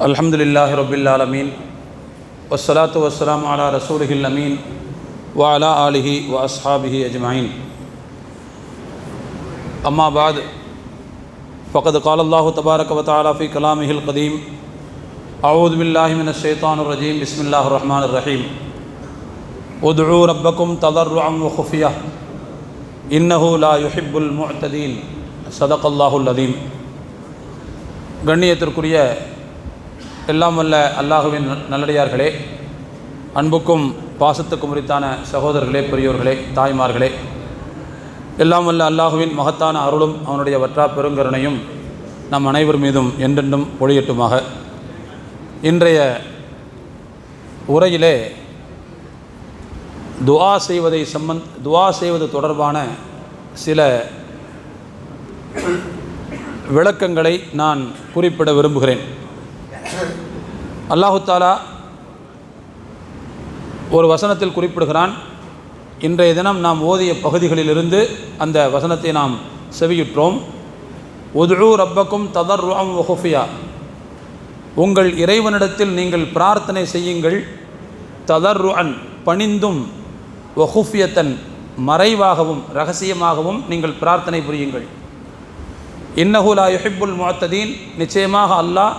अल्हम्दुलिल्लाहि रब्बिल आलमीन वस्सलातु वस्सलामु अला रसूलिहिल अमीन व अला आलिहि व अस्हाबिहि अजमाइन अम्मा बाद फ़क़द क़ाल अल्लाहु तबारक व तआला फ़ी कलामिहिल क़दीम अऊज़ु बिल्लाहि मिनश शैतानिर रजीम बिस्मिल्लाहिर रहमानिर रहीम उदऊ रब्बकुम तदर्रुअन व खुफ़ियह इन्नहु ला युहिब्बुल मुअ्तदीन सदक़ल्लाहुल अज़ीम। கண்ணியத்திற்குரிய எல்லாம் வல்ல அல்லாஹுவின் நல்லடியார்களே, அன்புக்கும் பாசத்துக்கும் உரித்தான சகோதரர்களே, பெரியோர்களே, தாய்மார்களே, எல்லாம் வல்ல அல்லாஹுவின் மகத்தான அருளும் அவனுடைய வற்றா பெருங்கருணையும் நம் அனைவர் மீதும் என்றென்றும் பொழியட்டுமாக. இன்றைய உரையிலே துஆ செய்வது தொடர்பான சில விளக்கங்களை நான் குறிப்பிட விரும்புகிறேன். அல்லாஹு தாலா ஒரு வசனத்தில் குறிப்பிடுகிறான். இன்றைய தினம் நாம் ஓதிய பகுதிகளிலிருந்து அந்த வசனத்தை நாம் செவியுற்றோம். உதுஉ ரப்பக்கும் ததர்ருஅன் வ குஃபியா, உங்கள் இறைவனிடத்தில் நீங்கள் பிரார்த்தனை செய்யுங்கள், ததர்ருஅன் பணிந்தும், வ குஃபியத்தன் மறைவாகவும் ரகசியமாகவும் நீங்கள் பிரார்த்தனை புரியுங்கள். இன்னஹு லா யுஹிப்புல் முஅத்ததீன், நிச்சயமாக அல்லாஹ்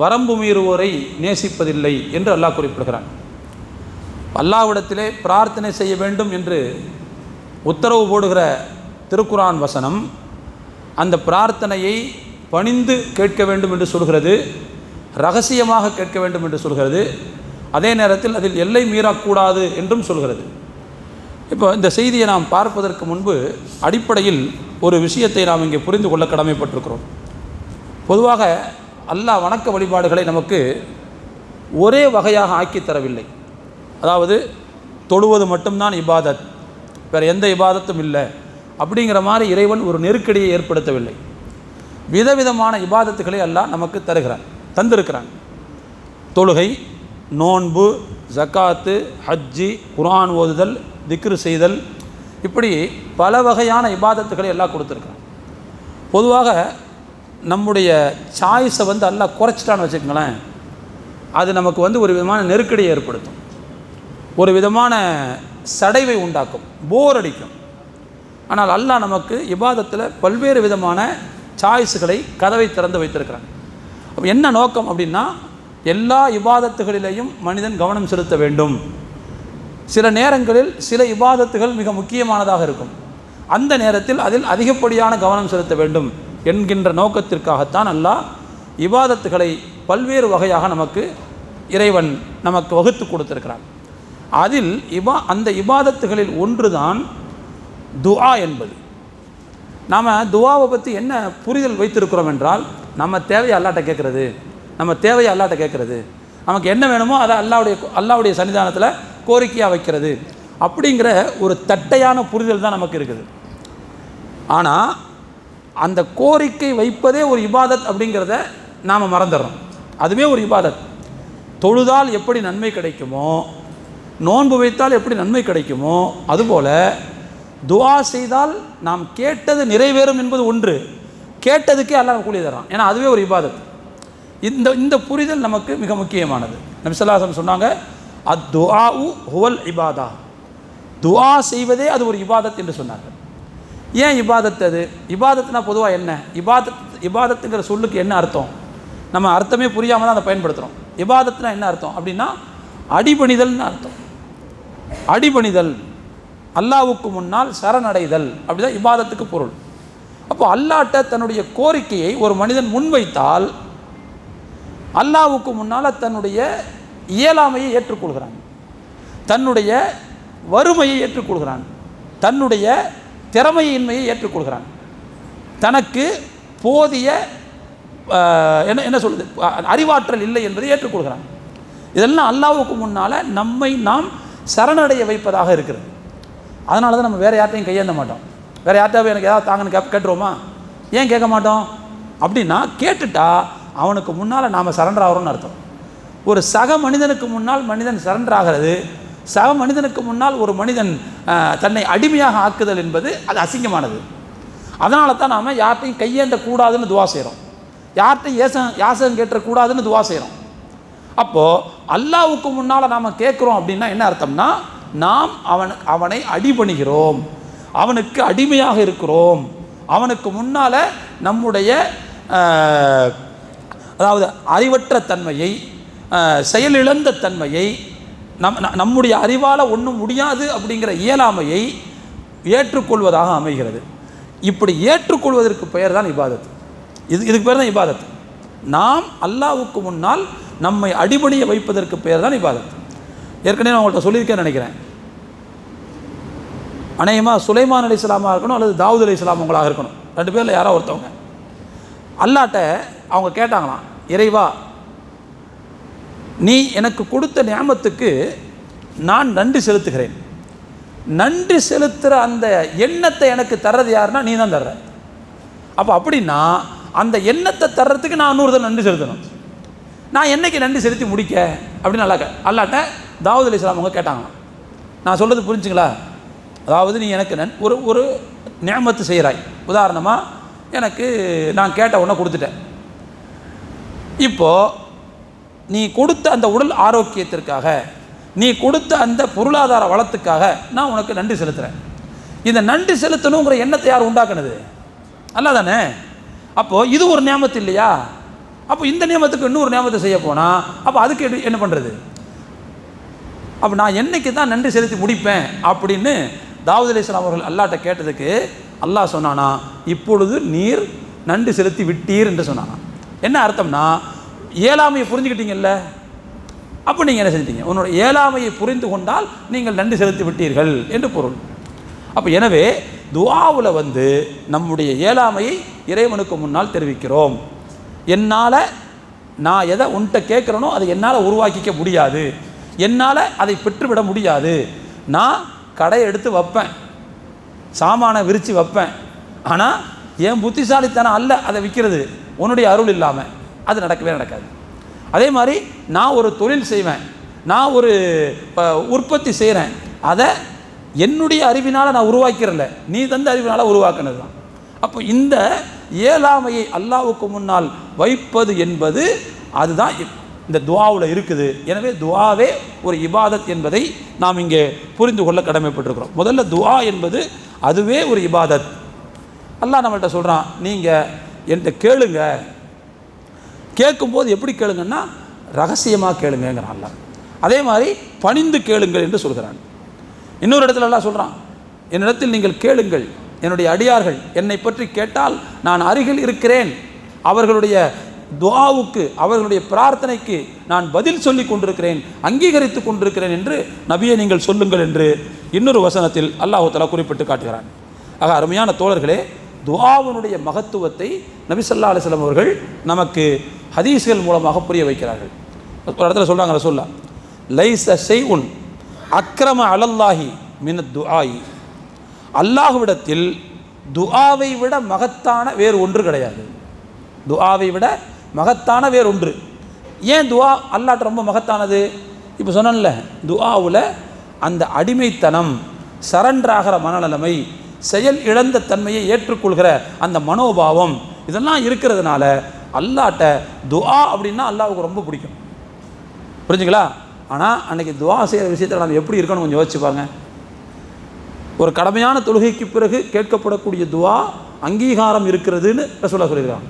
வரம்பு மீறுவோரை நேசிப்பதில்லை என்று அல்லாஹ் குறிப்பிடுகிறான். அல்லாஹ்விடத்திலே பிரார்த்தனை செய்ய வேண்டும் என்று உத்தரவு போடுகிற திருக்குரான் வசனம் அந்த பிரார்த்தனையை பணிந்து கேட்க வேண்டும் என்று சொல்கிறது, ரகசியமாக கேட்க வேண்டும் என்று சொல்கிறது, அதே நேரத்தில் அதில் எல்லை மீறக்கூடாது என்றும் சொல்கிறது. இப்போ இந்த செய்தியை நாம் பார்ப்பதற்கு முன்பு அடிப்படையில் ஒரு விஷயத்தை நாம் இங்கே புரிந்து கொள்ள கடமைப்பட்டிருக்கிறோம். பொதுவாக அல்லாஹ் வணக்க வழிபாடுகளை நமக்கு ஒரே வகையாக ஆக்கி தரவில்லை. அதாவது தொழுவது மட்டும்தான் இபாதத், வேறு எந்த இபாதத்தும் இல்லை அப்படிங்கிற மாதிரி இறைவன் ஒரு நெருக்கடியை ஏற்படுத்தவில்லை. விதவிதமான இபாதத்துக்களை அல்லாஹ் நமக்கு தந்திருக்கிறான். தொழுகை, நோன்பு, ஜக்காத்து, ஹஜ்ஜி, குர்ஆன் ஓதுதல், திக்ரு செய்தல், இப்படி பல வகையான இபாதத்துக்களை எல்லாம் கொடுத்துருக்கான். பொதுவாக நம்முடைய சாய்ஸை எல்லாம் குறைச்சிட்டான்னு வச்சுக்கோங்களேன், அது நமக்கு ஒரு விதமான நெருக்கடியை ஏற்படுத்தும், ஒரு விதமான சடைவை உண்டாக்கும், போர் அடிக்கும். ஆனால் அல்லாஹ் நமக்கு இபாதத்தில் பல்வேறு விதமான சாய்ஸுகளை, கதவை திறந்து வைத்திருக்கிறான். அப்போ என்ன நோக்கம் அப்படின்னா, எல்லா இபாதத்துகளிலேயும் மனிதன் கவனம் செலுத்த வேண்டும். சில நேரங்களில் சில இபாதத்துகள் மிக முக்கியமானதாக இருக்கும், அந்த நேரத்தில் அதில் அதிகப்படியான கவனம் செலுத்த வேண்டும் என்கின்ற நோக்கத்திற்காகத்தான் அல்லாஹ் இபாதத்துகளை பல்வேறு வகையாக நமக்கு இறைவன் நமக்கு வகுத்து கொடுத்திருக்கிறான். அதில் அந்த இபாதத்துகளில் ஒன்றுதான் துஆ என்பது. நாம் துஆவை பற்றி என்ன புரிதல் வைத்திருக்கிறோம் என்றால், நம்ம தேவையை அல்லாஹ்ட்ட கேட்குறது, நமக்கு என்ன வேணுமோ அதை அல்லாஹ்வுடைய சன்னிதானத்தில் கோரிக்கையாக வைக்கிறது அப்படிங்கிற ஒரு தட்டையான புரிதல் தான் நமக்கு இருக்குது. ஆனால் அந்த கோரிக்கை வைப்பதே ஒரு இபாதத் அப்படிங்கிறத நாம் மறந்துடுறோம். அதுவே ஒரு இபாதத். தொழுதால் எப்படி நன்மை கிடைக்குமோ, நோன்பு வைத்தால் எப்படி நன்மை கிடைக்குமோ, அதுபோல் துஆ செய்தால் நாம் கேட்டது நிறைவேறும் என்பது ஒன்று, கேட்டதுக்கே அல்லாஹ் கூலி தர்றான். ஏன்னா அதுவே ஒரு இபாதத். இந்த புரிதல் நமக்கு மிக முக்கியமானது. நபி ஸல்லல்லாஹு அலைஹி வஸல்லம் சொன்னாங்க, அத்துஆஉ ஹுவல் இபாதா, துஆ செய்வதே அது ஒரு இபாதத் என்று சொன்னார்கள். ஏன் இபாதத்? அது இபாதத்னா பொதுவாக என்ன? இபாதத்துங்கிற சொல்லுக்கு என்ன அர்த்தம்? நம்ம அர்த்தமே புரியாமல் தான் அதை பயன்படுத்துகிறோம். இபாதத்னா என்ன அர்த்தம் அப்படின்னா, அடிபணிதல்னு அர்த்தம். அடிபணிதல், அல்லாஹ்வுக்கு முன்னால் சரணடைதல், அப்படிதான் இபாதத்துக்கு பொருள். அப்போ அல்லாஹ்ட்ட தன்னுடைய கோரிக்கையை ஒரு மனிதன் முன்வைத்தால் அல்லாஹ்வுக்கு முன்னால் தன்னுடைய இயலாமையை ஏற்றுக்கொள்கிறான், தன்னுடைய வறுமையை ஏற்றுக்கொள்கிறான், தன்னுடைய திறமையின்மையை ஏற்றுக்கொள்கிறான், தனக்கு போதிய என்ன சொல்லுது அறிவாற்றல் இல்லை என்பதை ஏற்றுக்கொள்கிறான். இதெல்லாம் அல்லாஹ்வுக்கு முன்னால் நம்மை நாம் சரணடைய வைப்பதாக இருக்கிறது. அதனால தான் நம்ம வேறு யார்ட்டையும் கையேந்த மாட்டோம். வேறு யார்ட்டாவே எனக்கு ஏதாவது தாங்கன்னு கேட்டுருவோமா? ஏன் கேட்க மாட்டோம் அப்படின்னா, கேட்டுட்டா அவனுக்கு முன்னால் நாம் சரண்டர் ஆகிறோம்னு அர்த்தம். ஒரு சக மனிதனுக்கு முன்னால் மனிதன் சரண்டர் ஆகிறது, சக மனிதனுக்கு முன்னால் ஒரு மனிதன் தன்னை அடிமையாக ஆக்குதல் என்பது அது அசிங்கமானது. அதனால தான் நாம் யார்ட்டையும் கையேந்த கூடாதுன்னு துவா செய்கிறோம். யார்கிட்ட யாசகம் கேட்டக்கூடாதுன்னு துவா செய்கிறோம். அப்போது அல்லாஹ்வுக்கு முன்னால் நாம் கேட்குறோம் அப்படின்னா என்ன அர்த்தம்னா, நாம் அவனை அடிபணிகிறோம், அவனுக்கு அடிமையாக இருக்கிறோம். அவனுக்கு முன்னால் நம்முடைய அதாவது அறிவற்ற தன்மையை, செயலிழந்த தன்மையை, நம்முடைய அறிவால் ஒன்றும் முடியாது அப்படிங்கிற இயலாமையை ஏற்றுக்கொள்வதாக அமைகிறது. இப்படி ஏற்றுக்கொள்வதற்கு பெயர் தான் இபாதத். இதுக்கு பேர் தான் இபாதத். நாம் அல்லாஹ்வுக்கு முன்னால் நம்மை அடிபணிய வைப்பதற்கு பெயர் தான் இபாதத். ஏற்கனவே நான் உங்கள்கிட்ட சொல்லியிருக்கேன்னு நினைக்கிறேன். அநேகமாக சுலைமான் அலைஹிஸ்ஸலாமாக இருக்கணும் அல்லது தாவூத் அலைஹிஸ்ஸலாம் அவங்களாக இருக்கணும், ரெண்டு பேரில் யாரோ ஒருத்தவங்க அல்லாஹ்ட்ட அவங்க கேட்டாங்களாம், இறைவா, நீ எனக்கு கொடுத்த நியாமத்துக்கு நான் நன்றி செலுத்துகிறேன். நன்றி செலுத்துகிற அந்த எண்ணத்தை எனக்கு தர்றது யாருன்னா நீ தான் தர்ற. அப்போ அப்படின்னா அந்த எண்ணத்தை தர்றதுக்கு நான் இன்னொரு நன்றி செலுத்தணும். நான் என்னைக்கு நன்றி செலுத்தி முடிக்க அப்படின்னு அல்லாட்ட தாவூத் அலைஹிஸ்ஸலாம் அவங்க கேட்டாங்களாம். நான் சொல்கிறது புரிஞ்சுங்களா? அதாவது நீ எனக்கு ஒரு நியாமத்து செய்கிறாய். உதாரணமாக எனக்கு நான் கேட்ட உடனே கொடுத்துட்டேன். இப்போது நீ கொடுத்த அந்த உடல் ஆரோக்கியத்திற்காக, நீ கொடுத்த அந்த பொருளாதார வளத்துக்காக நான் உனக்கு நன்றி செலுத்துகிறேன். இந்த நன்றி செலுத்தணுங்கிற எண்ணத்தை யார் உண்டாக்குனது? அல்ல தானே? அப்போது இது ஒரு நியாமத்து இல்லையா? அப்போ இந்த நியமத்துக்கு இன்னொரு நியமத்தை செய்ய போனால் அப்போ அதுக்கு என்ன பண்ணுறது? அப்போ நான் என்னைக்கு தான் நன்றி செலுத்தி முடிப்பேன் அப்படின்னு தாவூத் அலைஹிஸ்ஸலாம் அவர்கள் அல்லாஹ்ட்ட கேட்டதுக்கு அல்லாஹ் சொன்னானா, இப்பொழுது நீர் நன்றி செலுத்தி விட்டீர் என்று சொன்னானா. என்ன அர்த்தம்னா, இயலாமையை புரிஞ்சுக்கிட்டீங்கல்ல, அப்போ நீங்கள் என்ன செஞ்சிட்டீங்க? உன்னோட இயலாமையை புரிந்து கொண்டால் நீங்கள் நன்றி செலுத்தி விட்டீர்கள் என்று பொருள். அப்போ எனவே துஆவில் நம்முடைய இயலாமையை இறைவனுக்கு முன்னால் தெரிவிக்கிறோம். என்னால் நான் எதை உன்கிட்ட கேட்குறேனோ அதை என்னால் உருவாக்கிக்க முடியாது, என்னால் அதை பெற்றுவிட முடியாது. நான் கடையை எடுத்து வைப்பேன், சாமானை விரித்து வைப்பேன், ஆனால் என் புத்திசாலித்தனம் அல்ல அதை விற்கிறது, உன்னுடைய அருள் இல்லாமல் அது நடக்கவே நடக்காது. அதே மாதிரி நான் ஒரு தொழில் செய்வேன், நான் ஒரு உற்பத்தி செய்கிறேன், அதை என்னுடைய அறிவினால் நான் உருவாக்கிறல, நீ தந்த அறிவினால் உருவாக்குனது தான். அப்போ இந்த இயலாமையை அல்லாஹ்வுக்கு முன்னால் வைப்பது என்பது அதுதான் இந்த துஆவில் இருக்குது. எனவே துஆவே ஒரு இபாதத் என்பதை நாம் இங்கே புரிந்து கொள்ள கடமைப்பட்டிருக்கிறோம். முதல்ல துஆ என்பது அதுவே ஒரு இபாதத். அல்லாஹ் நம்மள்கிட்ட சொல்கிறான், நீங்கள் என்கிட்ட கேளுங்க. கேட்கும்போது எப்படி கேளுங்கன்னா ரகசியமாக கேளுங்கிறான் அல்லாஹ். அதே மாதிரி பணிந்து கேளுங்கள் என்று சொல்கிறான். இன்னொரு இடத்துல அல்லாஹ் சொல்கிறான், என்னிடத்தில் நீங்கள் கேளுங்கள், என்னுடைய அடியார்கள் என்னை பற்றி கேட்டால் நான் அருகில் இருக்கிறேன், அவர்களுடைய துஆவுக்கு அவர்களுடைய பிரார்த்தனைக்கு நான் பதில் சொல்லி கொண்டிருக்கிறேன், அங்கீகரித்து கொண்டிருக்கிறேன் என்று நபியை நீங்கள் சொல்லுங்கள் என்று இன்னொரு வசனத்தில் அல்லாஹ் தஆலா குறிப்பிட்டு காட்டுகிறான். ஆக அருமையான தோழர்களே, துஆவினுடைய மகத்துவத்தை நபி ஸல்லல்லாஹு அலைஹி வஸல்லம் அவர்கள் நமக்கு ஹதீஸ்கள் மூலமாக புரிய வைக்கிறார்கள். ஒரு இடத்துல சொல்கிறாங்க, ரசூலுல்லாஹ் லைஸ ஷைஉன் அக்ரம அலல்லாஹி மினத் துஆஇ, அல்லாஹ்விடத்தில் துஆவை விட மகத்தான வேறு ஒன்று கிடையாது. துஆவை விட மகத்தான வேறு ஒன்று. ஏன் துஆ அல்லாஹ்ட்ட ரொம்ப மகத்தானது? இப்போ சொன்னேன்ல, துஆவில் அந்த அடிமைத்தனம், சரண்டராகிற மனநிலைமை, செயல் இழந்த தன்மையை ஏற்றுக்கொள்கிற அந்த மனோபாவம், இதெல்லாம் இருக்கிறதுனால அல்லாஹ்ட்ட துஆ அப்படின்னா அல்லாஹ்வுக்கு ரொம்ப பிடிக்கும். புரிஞ்சுங்களா? ஆனால் அன்றைக்கி துஆ செய்கிற விஷயத்தில் நம்ம எப்படி இருக்கணும் கொஞ்சம் யோசிச்சு பாருங்க. ஒரு கடமையான தொழுகைக்கு பிறகு கேட்கப்படக்கூடிய துஆ அங்கீகாரம் இருக்கிறதுன்னு ரசூலுல்லாஹ் சொல்லியிருக்காங்க.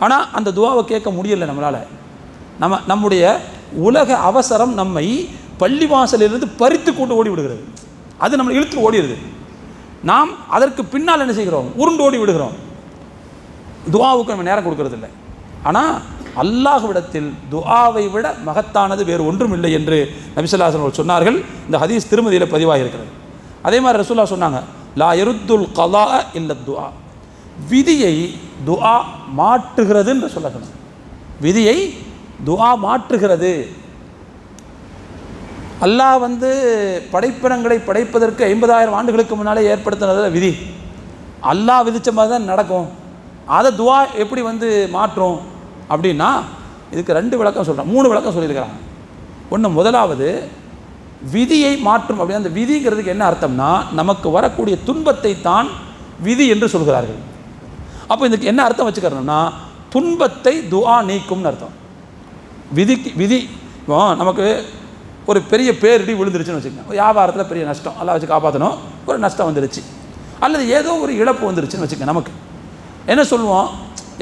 ஆனால் அந்த துஆவை கேட்க முடியலை நம்மளால். நம்முடைய உலக அவசரம் நம்மை பள்ளிவாசலிலிருந்து பறித்து கொண்டு ஓடி விடுகிறது, அது நம்மளை இழுத்து ஓடிடுது. நாம் அதற்கு பின்னால் என்ன செய்கிறோம்? உருண்டு ஓடி விடுகிறோம். துஆவுக்கு நம்ம நேரம் கொடுக்கறதில்லை. ஆனால் அல்லாஹ்விடத்தில் துஆவை விட மகத்தானது வேறு ஒன்றும் இல்லை என்று நபி ஸல்லல்லாஹு அலைஹி வஸல்லம் சொன்னார்கள். இந்த ஹதீஸ் திருமதியில் பதிவாக இருக்கிறது. அதே மாதிரி ரசூலுல்லாஹ் சொன்னாங்க, லா யருத்துல் கலா இல்ல துஆ, விதியை துஆ மாற்றுகிறதுன்னு சொல்லணும். விதியை துஆ மாற்றுகிறது. அல்லாஹ் படைப்பினங்களை படைப்பதற்கு 50,000 ஆண்டுகளுக்கு முன்னாலே ஏற்படுத்தினது விதி. அல்லாஹ் விதித்த மாதிரி தான் நடக்கும். அதை துஆ எப்படி மாற்றும் அப்படின்னா, இதுக்கு 2 விளக்கம் சொல்கிறேன், 3 விளக்கம் சொல்லியிருக்கிறாங்க. ஒன்று, முதலாவது விதியை மாற்றும் அப்படின்னா, அந்த விதிங்கிறதுக்கு என்ன அர்த்தம்னா, நமக்கு வரக்கூடிய துன்பத்தை தான் விதி என்று சொல்கிறார்கள். அப்போ இதுக்கு என்ன அர்த்தம் வச்சுக்கிறோம்னா, துன்பத்தை துஆ நீக்கும்னு அர்த்தம். விதி இப்போ நமக்கு ஒரு பெரிய பேரிடி விழுந்துருச்சுன்னு வச்சுக்கோங்க, வியாபாரத்தில் பெரிய நஷ்டம், எல்லாம் வச்சு காப்பாற்றணும், ஒரு நஷ்டம் வந்துருச்சு, அல்லது ஏதோ ஒரு இழப்பு வந்துருச்சுன்னு வச்சுக்கோங்க, நமக்கு என்ன சொல்லுவோம்,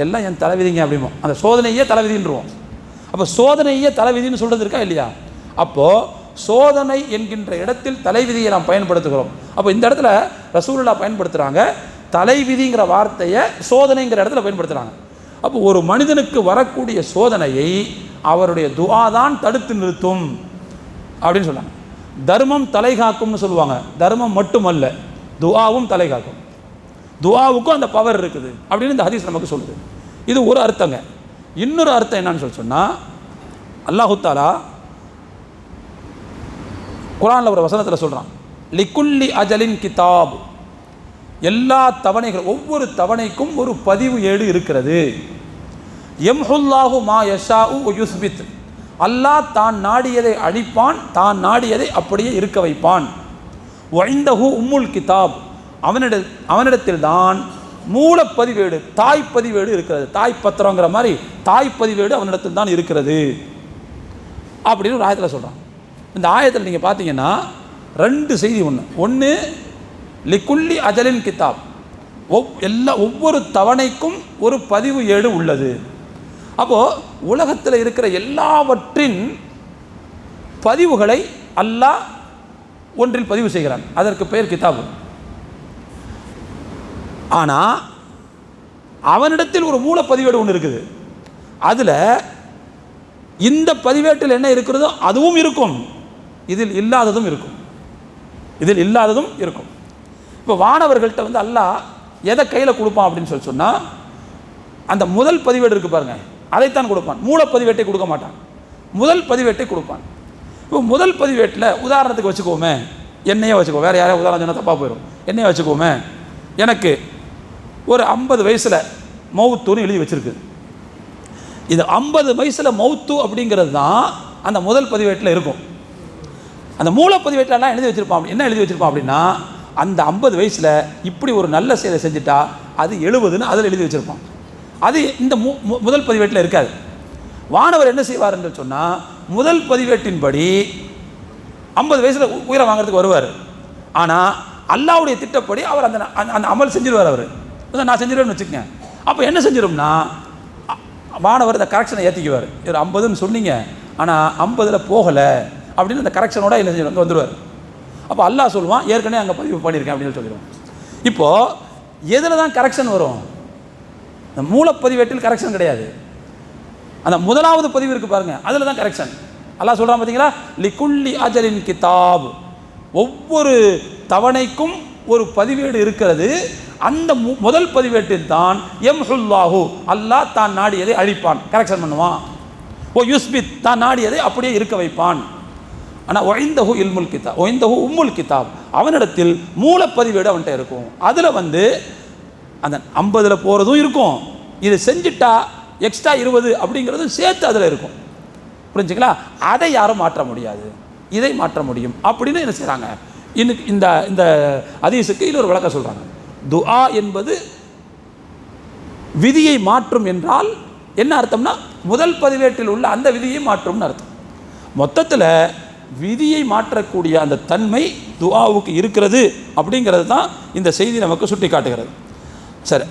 எல்லாம் என் தலைவிதிங்க அப்படிம்போம். அந்த சோதனையே தலைவிதின்றுவோம். அப்போ சோதனையே தலைவிதின்னு சொல்கிறது இருக்கா இல்லையா? அப்போது சோதனை என்கின்ற இடத்தில் தலைவிதியை நாம் பயன்படுத்துகிறோம். அப்போ இந்த இடத்துல ரசூலுல்லாஹ் பயன்படுத்துகிறாங்க, தலைவிதிங்கிற வார்த்தையை சோதனைங்கிற இடத்துல பயன்படுத்துகிறாங்க. அப்போ ஒரு மனிதனுக்கு வரக்கூடிய சோதனையை அவருடைய துஆ தான் தடுத்து நிறுத்தும் அப்படின்னு சொன்னாங்க. தர்மம் தலை காக்கும்னு சொல்லுவாங்க. தர்மம் மட்டுமல்ல, துஆவும் தலை காக்கும். துஆவுக்கும் அந்த பவர் இருக்குது அப்படின்னு இந்த ஹதீஸ் நமக்கு சொல்லுது. இது ஒரு அர்த்தங்க. இன்னொரு அர்த்தம் என்னன்னு சொன்னால், அல்லாஹு தஆலா குர்ஆனில் ஒரு வசனத்தில் சொல்கிறான், லிக்குல்லி அஜலின் கிதாப், எல்லா தவணைகள், ஒவ்வொரு தவணைக்கும் ஒரு பதிவு ஏடு இருக்கிறது. யம்ஹுல்லாஹு மா யஷாஉ வ யுஸ்பித், அல்லாஹ் தான் நாடியதை அழிப்பான், தான் நாடியதை அப்படியே இருக்க வைப்பான். வஇந்தஹு உம்முல் கிதாப், அவனிடத்தில் தான் மூலப்பதிவேடு, தாய்ப்பதிவேடு இருக்கிறது. தாய்ப்பத்திரங்கிற மாதிரி தாய்ப்பதிவேடு அவனிடத்தில் தான் இருக்கிறது அப்படின்னு ஒரு ஆயத்தில் சொல்கிறான். இந்த ஆயத்தில் நீங்கள் பார்த்தீங்கன்னா ரெண்டு செய்தி. ஒன்று லிக்குல்லி அஜலின் கிதாப், ஒவ்வொரு தவணைக்கும் ஒரு பதிவு ஏடு உள்ளது. அப்போது உலகத்தில் இருக்கிற எல்லாவற்றின் பதிவுகளை அல்லாஹ் ஒன்றில் பதிவு செய்கிறான். அதற்கு பெயர் கிதாபு. ஆனால் அவனிடத்தில் ஒரு மூல பதிவேடு ஒன்று இருக்குது. அதில் இந்த பதிவேட்டில் என்ன இருக்கிறதோ அதுவும் இருக்கும், இதில் இல்லாததும் இருக்கும். இப்போ வானவர்கள்ட்ட வந்து அல்லாஹ் எதை கையில் கொடுப்பான் அப்படின்னு சொன்னால், அந்த முதல் பதிவேடு இருக்குது பாருங்கள், அதைத்தான் கொடுப்பான். மூல பதிவேட்டை கொடுக்க மாட்டான், முதல் பதிவேட்டை கொடுப்பான். இப்போ முதல் பதிவேட்டில் உதாரணத்துக்கு வச்சுக்கோமே, என்னையே வச்சுக்கோ, வேறு யாரையும் உதாரணம் சொன்னால் தப்பாக போயிடும். என்னையே வச்சுக்கோமே, எனக்கு ஒரு 50 வயசில் மௌத்துன்னு எழுதி வச்சுருக்கு. இது 50 வயசில் மௌத்து அப்படிங்கிறது தான் அந்த முதல் பதிவேட்டில் இருக்கும். அந்த மூல பதிவேட்டிலலாம் எழுதி வச்சுருப்பான். என்ன எழுதி வச்சுருப்பான் அப்படின்னா, அந்த 50 வயசில் இப்படி ஒரு நல்ல செயலை செஞ்சுட்டா அது 70ன்னு அதில் எழுதி வச்சுருப்பான். அது இந்த முதல் பதிவேட்டில் இருக்காது. வானவர் என்ன செய்வார் என்று சொன்னால், முதல் பதிவேட்டின்படி 50 வயசில் உயிரை வாங்கிறதுக்கு வருவார். ஆனால் அல்லாஹ்வுடைய திட்டப்படி அவர் அந்த அமல் செஞ்சிருவார். அவர் நான் செஞ்சிருவேன்னு வச்சுக்கங்க. அப்போ என்ன செஞ்சிடும்னா, வானவர் இந்த கரெக்ஷனை ஏற்றிக்குவார். இவர் 50ன்னு சொன்னீங்க, ஆனால் 50ல் போகலை அப்படின்னு அந்த கரெக்ஷனோட என்ன செஞ்சிடும், அங்கே வந்துடுவார். அப்போ அல்லாஹ் சொல்லுவான், ஏற்கனவே அங்கே பதிவு பண்ணியிருக்கேன் அப்படின்னு சொல்லிடுவோம். இப்போது எதில் தான் கரெக்ஷன் வரும்? இந்த மூலப்பதிவேட்டில் கரெக்ஷன் கிடையாது. அந்த முதலாவது பதிவு இருக்குது பாருங்கள், அதில் தான் கரெக்ஷன். அல்லாஹ் சொல்கிறான் பார்த்தீங்களா, லிக்குல்லி அஜலின் கிதாப், ஒவ்வொரு தவணைக்கும் ஒரு பதிவேடு இருக்கிறது. அந்த முதல் பதிவேட்டில் தான் யம்ஹுல்லாஹு, அல்லாஹ் தான் நாடியதை அழிப்பான், கரெக்ஷன் பண்ணுவான். ஓ யுஸ்பித், தான் நாடியதை அப்படியே இருக்க வைப்பான். ஆனால் ஒய்ந்தஹு இல்முல் கிதாப், ஒய்ந்தஹு உம்முல் கிதாப், அவனிடத்தில் மூலப்பதிவேடு அவன்கிட்ட இருக்கும். அதில் வந்து அந்த 50ல் போகிறதும் இருக்கும், இது செஞ்சுட்டா எக்ஸ்ட்ரா 20 அப்படிங்கிறதும் சேர்த்து அதில் இருக்கும். புரிஞ்சுங்களா? அதை யாரும் மாற்ற முடியாது, இதை மாற்ற முடியும் அப்படின்னு என்ன செய்கிறாங்க. இன்னைக்கு இந்த ஹதீஸுக்கு இன்னொரு விளக்கம் சொல்கிறாங்க. துஆ என்பது விதியை மாற்றும் என்றால் என்ன அர்த்தம்னா, முதல் பதிவேட்டில் உள்ள அந்த விதியை மாற்றும்னு அர்த்தம். மொத்தத்தில் விதியை மாற்றக்கூடிய அந்த தன்மை துஆவுக்கு இருக்கிறது அப்படிங்கிறது தான் இந்த செய்தி நமக்கு சுட்டி காட்டுகிறது. சரி,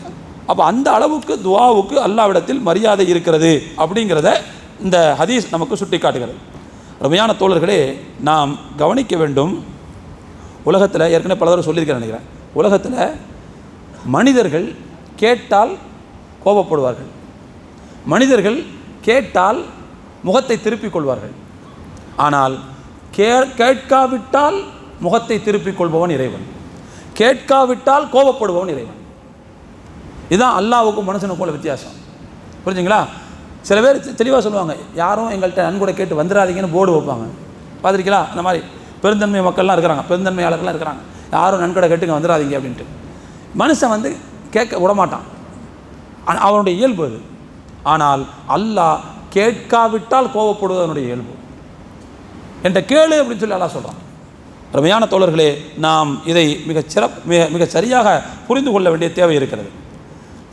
அப்போ அந்த அளவுக்கு துஆவுக்கு அல்லாஹ்விடத்தில் மரியாதை இருக்கிறது அப்படிங்கிறத இந்த ஹதீஸ் நமக்கு சுட்டி காட்டுகிறது. ரமையான தோழர்களே, நாம் கவனிக்க வேண்டும். உலகத்தில் ஏற்கனவே பல தடவை சொல்லியிருக்கிறேன் நினைக்கிறேன், உலகத்தில் மனிதர்கள் கேட்டால் கோபப்படுவார்கள், மனிதர்கள் கேட்டால் முகத்தை திருப்பிக் கொள்வார்கள். ஆனால் கேட்காவிட்டால் முகத்தை திருப்பிக் கொள்பவன் இறைவன், கேட்காவிட்டால் கோபப்படுபவன் இறைவன். இதுதான் அல்லாஹ்வுக்கும் மனுஷனுக்கும் உள்ள வித்தியாசம். புரிஞ்சுங்களா? சில பேர் தெளிவாக சொல்லுவாங்க, யாரும் எங்கள்கிட்ட நன்கொடை கேட்டு வந்துடாதீங்கன்னு போர்டு வைப்பாங்க. பார்த்துருக்கீங்களா? அந்த மாதிரி பெருந்தன்மை மக்கள்லாம் இருக்கிறாங்க, பெருந்தன்மையாளர்கள்லாம் இருக்கிறாங்க, யாரும் நன்கொடை கேட்டுங்க வந்துடாதீங்க அப்படின்ட்டு. மனுஷன் வந்து கேட்க விடமாட்டான், அவனுடைய இயல்பு அது. ஆனால் அல்லாஹ் கேட்காவிட்டால் கோபப்படுவது அவனுடைய இயல்பு. என்கிட்ட கேளு அப்படின்னு சொல்லி அல்லாஹ் சொல்கிறான். ரமையான தோழர்களே, நாம் இதை மிக சரியாக புரிந்து கொள்ள வேண்டிய தேவை இருக்கிறது.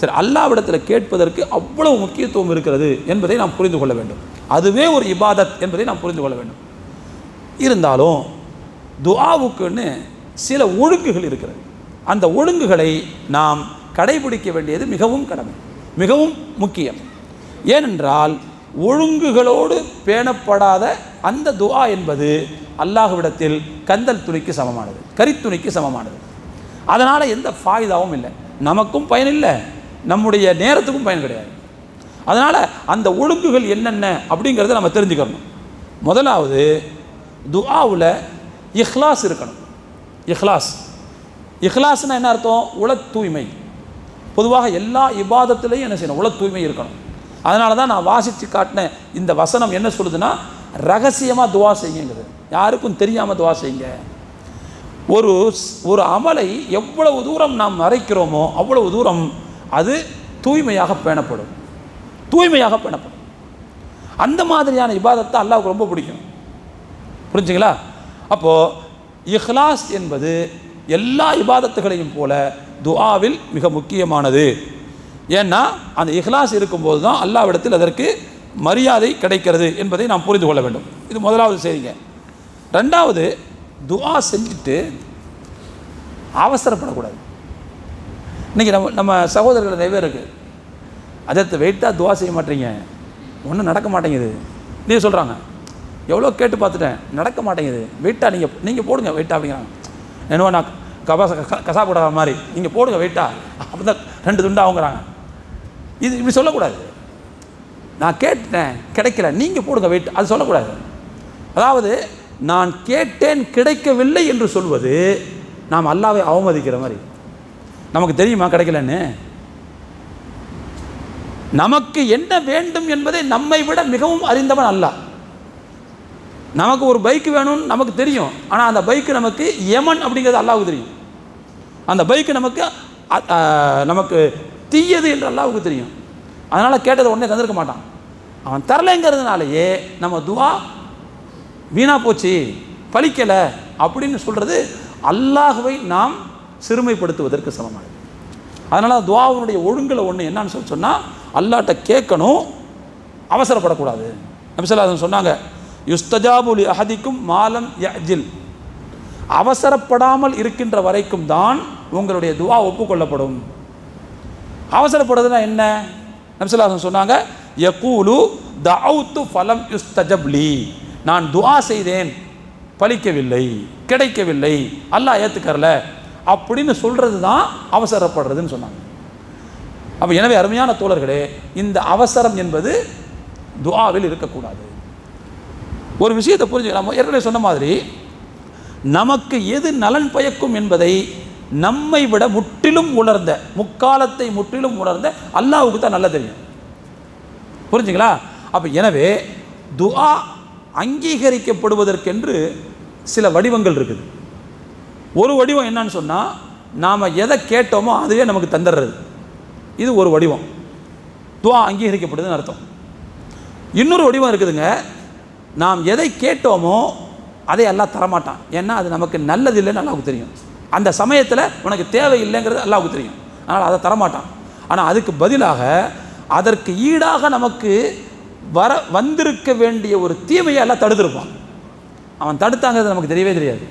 சரி, அல்லாஹ்விடத்தில் கேட்பதற்கு அவ்வளவு முக்கியத்துவம் இருக்கிறது என்பதை நாம் புரிந்து கொள்ள வேண்டும். அதுவே ஒரு இபாதத் என்பதை நாம் புரிந்து கொள்ள வேண்டும். இருந்தாலும் துஆவுக்குன்னு சில ஒழுங்குகள் இருக்கிறது. அந்த ஒழுங்குகளை நாம் கடைபிடிக்க வேண்டியது மிகவும் கடமை, மிகவும் முக்கியம். ஏனென்றால் ஒழுங்குகளோடு பேணப்படாத அந்த துஆ என்பது அல்லாஹ்விடத்தில் கந்தல் துணிக்கு சமமானது, கரித்துணிக்கு சமமானது. அதனால் எந்த ஃபாய்தாவும் இல்லை, நமக்கும் பயன் இல்லை, நம்முடைய நேரத்துக்கும் பயன் கிடையாது. அதனால் அந்த ஒழுங்குகள் என்னென்ன அப்படிங்கிறத நம்ம தெரிஞ்சுக்கணும். முதலாவது, துஆவில் இஹ்லாஸ் இருக்கணும். இஹ்லாஸ்னால் என்ன அர்த்தம்? உள தூய்மை. பொதுவாக எல்லா இபாதத்திலையும் என்ன செய்யணும்? உள தூய்மை இருக்கணும். அதனால தான் நான் வாசித்து காட்டின இந்த வசனம் என்ன சொல்லுதுன்னா, ரகசியமாக துஆ செய்யுங்கிறது, யாருக்கும் தெரியாமல் துஆ செய்யுங்க. ஒரு அமலை எவ்வளவு தூரம் நாம் மறைக்கிறோமோ அவ்வளவு தூரம் அது தூய்மையாக பேணப்படும். அந்த மாதிரியான இபாதத்தை அல்லாஹ்வுக்கு ரொம்ப பிடிக்கும். புரிஞ்சுங்களா? அப்போது இஹ்லாஸ் என்பது எல்லா இபாதத்துகளையும் போல துஆவில் மிக முக்கியமானது. ஏன்னா அந்த இஹ்லாஸ் இருக்கும்போது தான் அல்லாஹ்விடத்தில் அதற்கு மரியாதை கிடைக்கிறது என்பதை நாம் புரிந்து கொள்ள வேண்டும். இது முதலாவது செய்திங்க. ரெண்டாவது, துஆ செஞ்சுட்டு அவசரப்படக்கூடாது. இன்றைக்கி நம்ம சகோதரர்கள் நிறைய பேர் இருக்குது, அதற்கு வெயிட்டாக துஆ செய்ய மாட்டீங்க, ஒன்றும் நடக்க மாட்டேங்குது நீங்கள் சொல்கிறாங்க. எவ்வளோ கேட்டு பார்த்துட்டேன், நடக்க மாட்டேங்குது, வெயிட்டாக நீங்கள் போடுங்க வெயிட்டாக அப்படிங்கிறாங்க. என்னவோ நான் கசா போடுற மாதிரி நீங்கள் போடுங்க வெயிட்டாக, அப்போ தான் 2 துண்டாக ஆகுங்கிறாங்க. இது இப்படி சொல்லக்கூடாது. நான் கேட்டேன் கிடைக்கல, நீங்கள் போடுங்க வெயிட், அது சொல்லக்கூடாது. அதாவது நான் கேட்டேன் கிடைக்கவில்லை என்று சொல்வது நாம் அல்லாஹ்வை அவமதிக்கிற மாதிரி. நமக்கு தெரியுமா கிடைக்கலன்னு? நமக்கு என்ன வேண்டும் என்பதை நம்மை விட மிகவும் அறிந்தவன் அல்லாஹ். நமக்கு ஒரு பைக்கு வேணும்னு நமக்கு தெரியும், ஆனால் அந்த பைக்கு நமக்கு யமன் அப்படிங்கிறது அல்லாஹ்வுக்கு தெரியும். அந்த பைக்கு நமக்கு தீயது என்று அல்லாஹ்வுக்கு தெரியும். அதனால் கேட்டதை உடனே தந்திருக்க மாட்டான். அவன் தரலைங்கிறதுனாலேயே நம்ம துஆ வீணாக போச்சு, பலிக்கலை அப்படின்னு சொல்கிறது அல்லாஹ்வை நாம் சிறுமைப்படுத்துவதற்கு சமமானது. அதனால் துஆவுடைய ஒழுங்கில் ஒன்று என்னன்னு சொன்னால், அல்லாஹ்ட்ட கேட்கணும், அவசரப்படக்கூடாது. நபி ஸல்லல்லாஹு அலைஹி வஸல்லம் சொன்னாங்க, யுஸ்தஜாபு லி அஹதிக்கும் மாலம் யஅஜில். அவசரப்படாமல் இருக்கின்ற வரைக்கும் தான் உங்களுடைய துஆ ஒப்புக்கொள்ளப்படும். அவசரப்படுறதுனா என்ன? நபி ஸல்லல்லாஹு அலைஹி வஸல்லம் சொன்னாங்க, யகூலு தஅவுது ஃபலம் யுஸ்தஜப் லி. நான் துஆ செய்தேன், பலிக்கவில்லை, கிடைக்கவில்லை, அல்லாஹ் ஏற்றுக்கறல அப்படின்னு சொல்கிறது தான் அவசரப்படுறதுன்னு சொன்னாங்க. அப்போ எனவே அருமையான தோழர்களே, இந்த அவசரம் என்பது துஆவில் இருக்கக்கூடாது. ஒரு விஷயத்தை புரிஞ்சுக்கலாம். ஏற்கனவே சொன்ன மாதிரி நமக்கு எது நலன் பயக்கும் என்பதை நம்மை விட முற்றிலும் உணர்ந்த, முக்காலத்தை முற்றிலும் உணர்ந்த அல்லாஹ்வுக்கு தான் நல்லா தெரியும். புரிஞ்சுங்களா? அப்போ எனவே துஆ அங்கீகரிக்கப்படுவதற்கென்று சில வடிவங்கள் இருக்குது. ஒரு வடிவம் என்னன்னு சொன்னால், நாம் எதை கேட்டோமோ அதுவே நமக்கு தந்துடுறது. இது ஒரு வடிவம், துஆ அங்கீகரிக்கப்படுதுன்னு அர்த்தம். இன்னொரு வடிவம் இருக்குதுங்க, நாம் எதை கேட்டோமோ அதை அல்லாஹ் தரமாட்டான். ஏன்னா அது நமக்கு நல்லது இல்லைன்னு அல்லாஹ்வுக்கு தெரியும். அந்த சமயத்தில் உனக்கு தேவை இல்லைங்கிறது அல்லாஹ்வுக்கு தெரியும், அதனால் அதை தரமாட்டான். ஆனால் அதுக்கு பதிலாக அதற்கு ஈடாக நமக்கு வந்திருக்க வேண்டிய ஒரு தீமையை எல்லாம் தடுத்திருப்பான். அவன் தடுத்தாங்கிறது நமக்கு தெரியவே தெரியாது,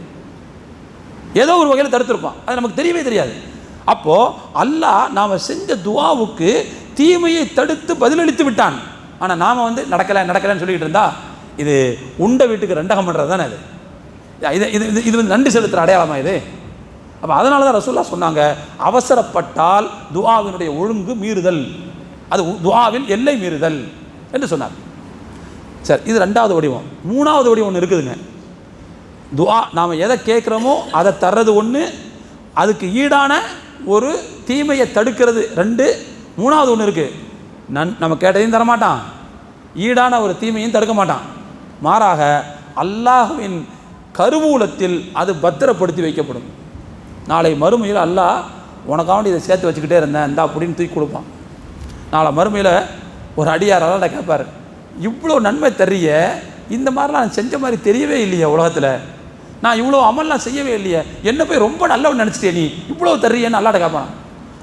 ஏதோ ஒரு வகையில் தடுத்திருப்பான், அது நமக்கு தெரியவே தெரியாது. அப்போது அல்லாஹ் நாம் செஞ்ச துஆவுக்கு தீமையை தடுத்து பதிலளித்து விட்டான். ஆனால் நாம் நடக்கலைன்னு சொல்லிக்கிட்டு இருந்தா இது உண்ட வீட்டுக்கு ரெண்டகம் பண்ணுறது தானே. இது வந்து நன்றி செலுத்துகிற அடையாளமா இது? அப்போ அதனால தான் ரசூலுல்லாஹ் சொன்னாங்க, அவசரப்பட்டால் துஆவினுடைய ஒழுங்கு மீறுதல், அது துஆவில் எல்லை மீறுதல் என்று சொன்னார். சரி, இது ரெண்டாவது வடிவம். மூணாவது வடிவம் ஒன்று இருக்குதுங்க. துஆ நாம் எதை கேட்குறோமோ அதை தர்றது ஒன்று, அதுக்கு ஈடான ஒரு தீமையை தடுக்கிறது 2. மூணாவது ஒன்று இருக்குது, நம்ம கேட்டதையும் தரமாட்டான், ஈடான ஒரு தீமையும் தடுக்க மாட்டான். மாறாக அல்லாஹ்வின் கருவூலத்தில் அது பத்திரப்படுத்தி வைக்கப்படும். நாளை மறுமையில் அல்லாஹ் உனக்காண்டி இதை சேர்த்து வச்சுக்கிட்டே இருந்தேன் இந்தா அப்படின்னு தூக்கி கொடுப்பான். நாளை மறுமையில் ஒரு அடியார் அல்லாஹ்ட்ட கேட்பார், இவ்வளோ நன்மை தெரிய இந்த மாதிரிலாம் நான் செஞ்ச மாதிரி தெரியவே இல்லையே உலகத்தில், நான் இவ்வளோ அமல்லாம் செய்யவே இல்லையே, என்ன போய் ரொம்ப நல்லவன் நினச்சிட்டே நீ இவ்வளோ தர்றியன்னு அல்லாஹ்ட்ட கேட்பான்.